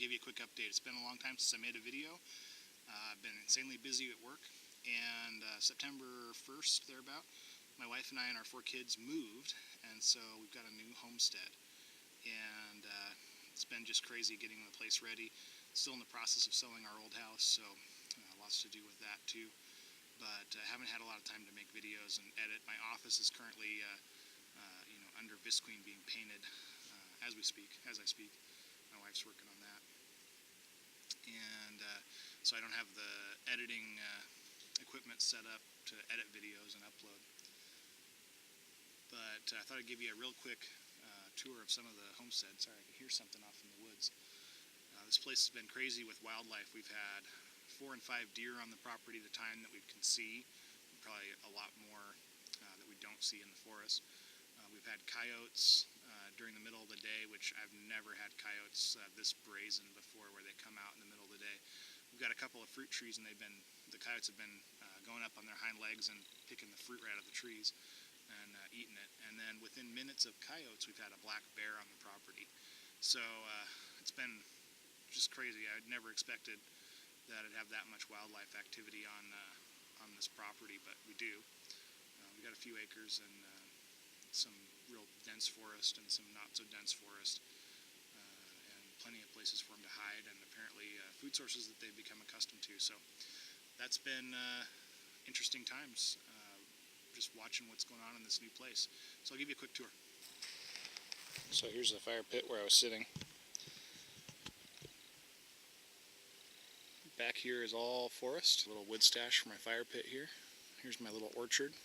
give you a quick update. It's been a long time since I made a video. I've been insanely busy at work, and September 1st, thereabout, my wife and I and our 4 kids moved, and so we've got a new homestead. And it's been just crazy getting the place ready. Still in the process of selling our old house, so lots to do with that too. But I haven't had a lot of time to make videos and edit. My office is currently under visqueen being painted as I speak. My wife's working on that. And so I don't have the editing equipment set up to edit videos and upload. But I thought I'd give you a real quick tour of some of the homestead. Sorry, I can hear something off in the woods. This place has been crazy with wildlife. We've had 4 and 5 deer on the property at a time that we can see. Probably a lot more that we don't see in the forest. We've had coyotes during the middle of the day, which I've never had coyotes this brazen before, where they come out in the middle of the day. We've got a couple of fruit trees, and the coyotes have been going up on their hind legs and picking the fruit right out of the trees and eating it. And then within minutes of coyotes, we've had a black bear on the property. So it's been just crazy. I'd never expected that I'd have that much wildlife activity on this property, but we do. We got a few acres and some real dense forest and some not so dense forest, and plenty of places for them to hide, and apparently food sources that they've become accustomed to. So that's been interesting times, just watching what's going on in this new place. So I'll give you a quick tour. So here's the fire pit where I was sitting. Back here is all forest, a little wood stash for my fire pit here. Here's my little orchard.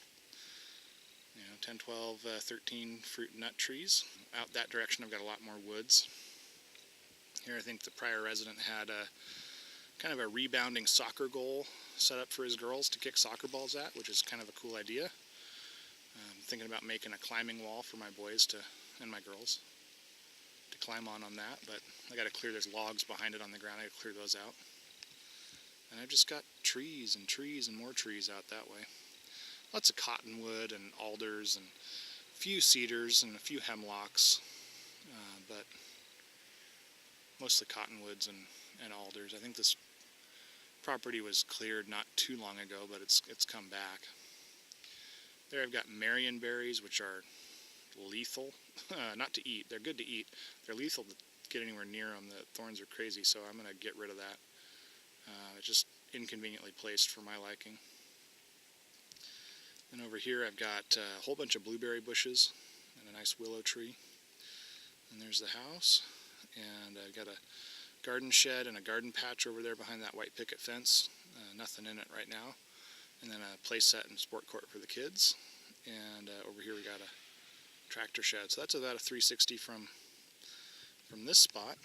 10, 12, 13 fruit and nut trees. Out that direction I've got a lot more woods. Here I think the prior resident had a kind of a rebounding soccer goal set up for his girls to kick soccer balls at, which is kind of a cool idea. I'm thinking about making a climbing wall for my boys and my girls to climb on that, but I got to clear, there's logs behind it on the ground, I got to clear those out. And I've just got trees and trees and more trees out that way. Lots of cottonwood and alders and a few cedars and a few hemlocks, but mostly cottonwoods and alders. I think this property was cleared not too long ago, but it's come back. There I've got marionberries, which are lethal, not to eat. They're good to eat. They're lethal to get anywhere near them. The thorns are crazy, so I'm going to get rid of that. It's just inconveniently placed for my liking. And over here I've got a whole bunch of blueberry bushes and a nice willow tree. And there's the house. And I've got a garden shed and a garden patch over there behind that white picket fence. Nothing in it right now. And then a play set and sport court for the kids. And over here we got a tractor shed. So that's about a 360 from this spot.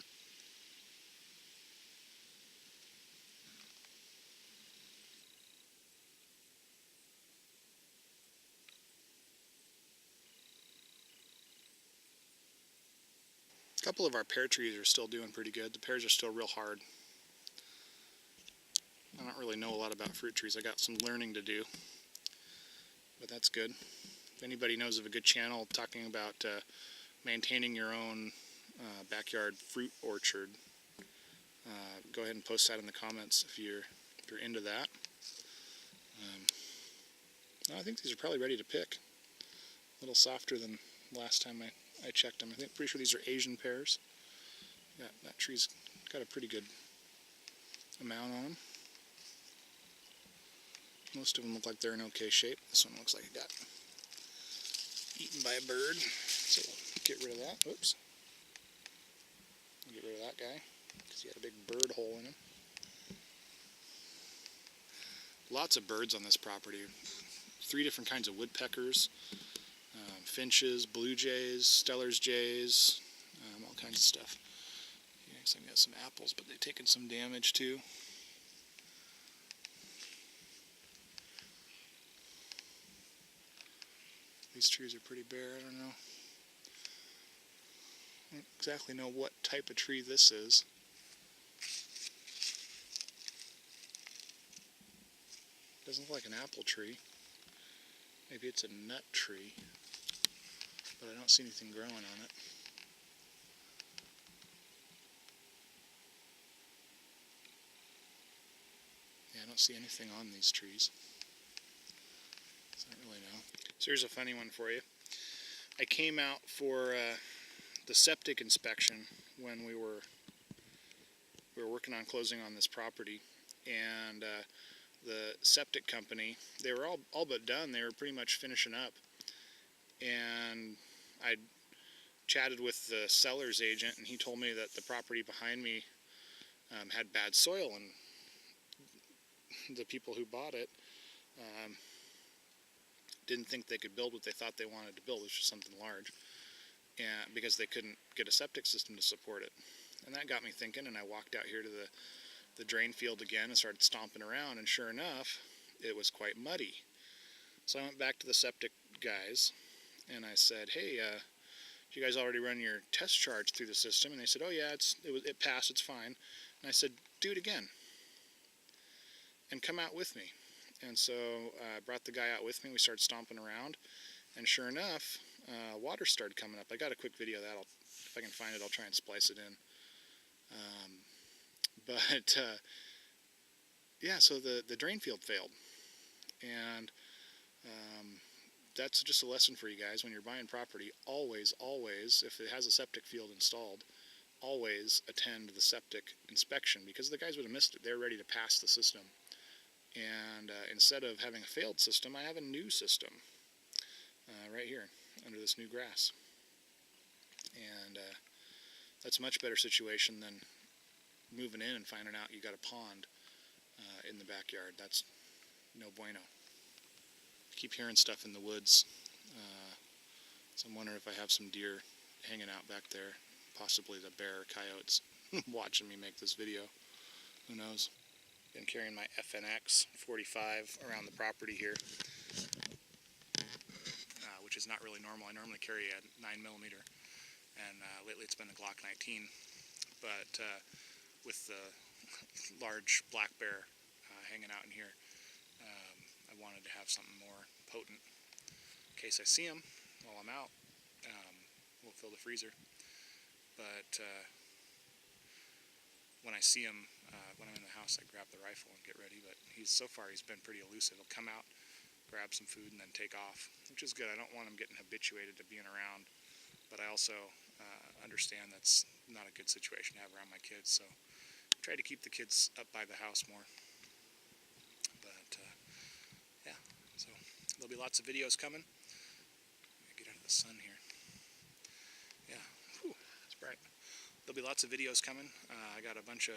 A couple of our pear trees are still doing pretty good. The pears are still real hard. I don't really know a lot about fruit trees. I got some learning to do, but that's good. If anybody knows of a good channel talking about maintaining your own backyard fruit orchard, go ahead and post that in the comments if you're into that. I think these are probably ready to pick. A little softer than last time I checked them. Pretty sure these are Asian pears. Yeah, that tree's got a pretty good amount on them. Most of them look like they're in okay shape. This one looks like it got eaten by a bird. So we'll get rid of that. Oops. I'll get rid of that guy because he had a big bird hole in him. Lots of birds on this property. 3 different kinds of woodpeckers. Finches, blue jays, Steller's jays, all kinds of stuff. Yes, I've got some apples, but they've taken some damage too. These trees are pretty bare. I don't know. I don't exactly know what type of tree this is. Doesn't look like an apple tree. Maybe it's a nut tree, but I don't see anything growing on it. see anything on these trees. Doesn't really know. So here's a funny one for you. I came out for the septic inspection when we were working on closing on this property, and the septic company, they were all but done. They were pretty much finishing up, and I chatted with the seller's agent, and he told me that the property behind me had bad soil, and the people who bought it didn't think they could build what they thought they wanted to build, which was something large, and because they couldn't get a septic system to support it. And that got me thinking, and I walked out here to the drain field again and started stomping around, and sure enough, it was quite muddy. So I went back to the septic guys, and I said, hey, you guys already run your test charge through the system? And they said, oh yeah, it passed, it's fine. And I said, do it again, and come out with me. And so I brought the guy out with me. We started stomping around, and sure enough, water started coming up. I got a quick video of that. If I can find it, I'll try and splice it in. Yeah, so the drain field failed, and that's just a lesson for you guys. When you're buying property, always, if it has a septic field installed, always attend the septic inspection, because the guys would have missed it. They're ready to pass the system. And instead of having a failed system, I have a new system right here under this new grass. And that's a much better situation than moving in and finding out you got a pond in the backyard. That's no bueno. I keep hearing stuff in the woods, so I'm wondering if I have some deer hanging out back there, possibly the bear or coyotes watching me make this video. Who knows? Been carrying my FNX 45 around the property here, which is not really normal. I normally carry a 9mm, and lately it's been a Glock 19. But with the large black bear hanging out in here, I wanted to have something more potent in case I see him while I'm out. We'll fill the freezer. But when I see him, when I'm in the house, I grab the rifle and get ready. But so far he's been pretty elusive. He'll come out, grab some food, and then take off, which is good. I don't want him getting habituated to being around, but I also understand that's not a good situation to have around my kids. So I try to keep the kids up by the house more. But yeah, so there'll be lots of videos coming. Get out of the sun here. Yeah, whew, it's bright. There'll be lots of videos coming. I got a bunch of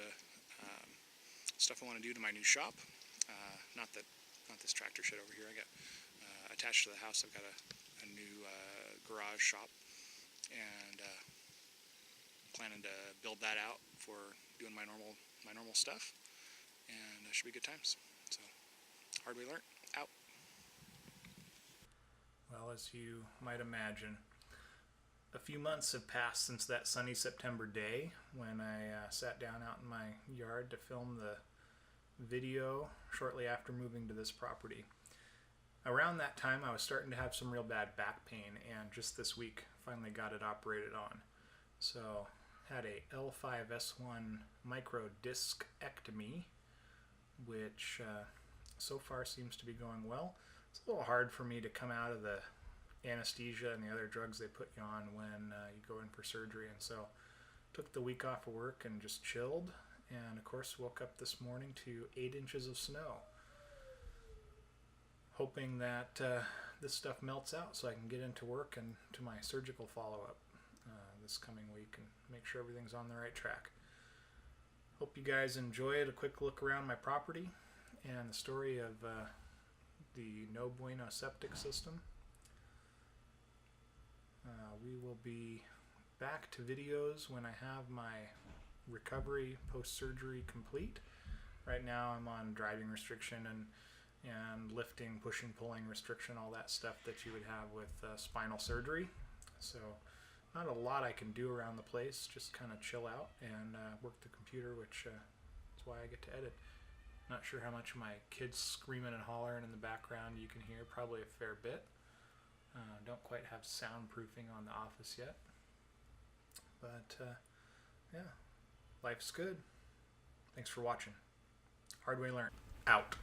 stuff I want to do to my new shop. Not this tractor shed over here. I got attached to the house. I've got a new garage shop, and planning to build that out for doing my normal stuff, and it should be good times. So, HardWayLearnt out. Well, as you might imagine, a few months have passed since that sunny September day when I sat down out in my yard to film the video shortly after moving to this property. Around that time, I was starting to have some real bad back pain, and just this week finally got it operated on. So, had a L5-S1 microdiscectomy, which so far seems to be going well. It's a little hard for me to come out of the anesthesia and the other drugs they put you on when you go in for surgery, and so took the week off of work and just chilled, and of course woke up this morning to 8 inches of snow, hoping that this stuff melts out so I can get into work and to my surgical follow-up this coming week and make sure everything's on the right track. Hope you guys enjoyed a quick look around my property and the story of the No Bueno septic system. We will be back to videos when I have my recovery post-surgery complete. Right now I'm on driving restriction and lifting, pushing, pulling restriction, all that stuff that you would have with spinal surgery. So not a lot I can do around the place, just kind of chill out and work the computer, which is why I get to edit. Not sure how much my kids screaming and hollering in the background you can hear, probably a fair bit. Don't quite have soundproofing on the office yet. But yeah, life's good. Thanks for watching. HardWayLearnt. out.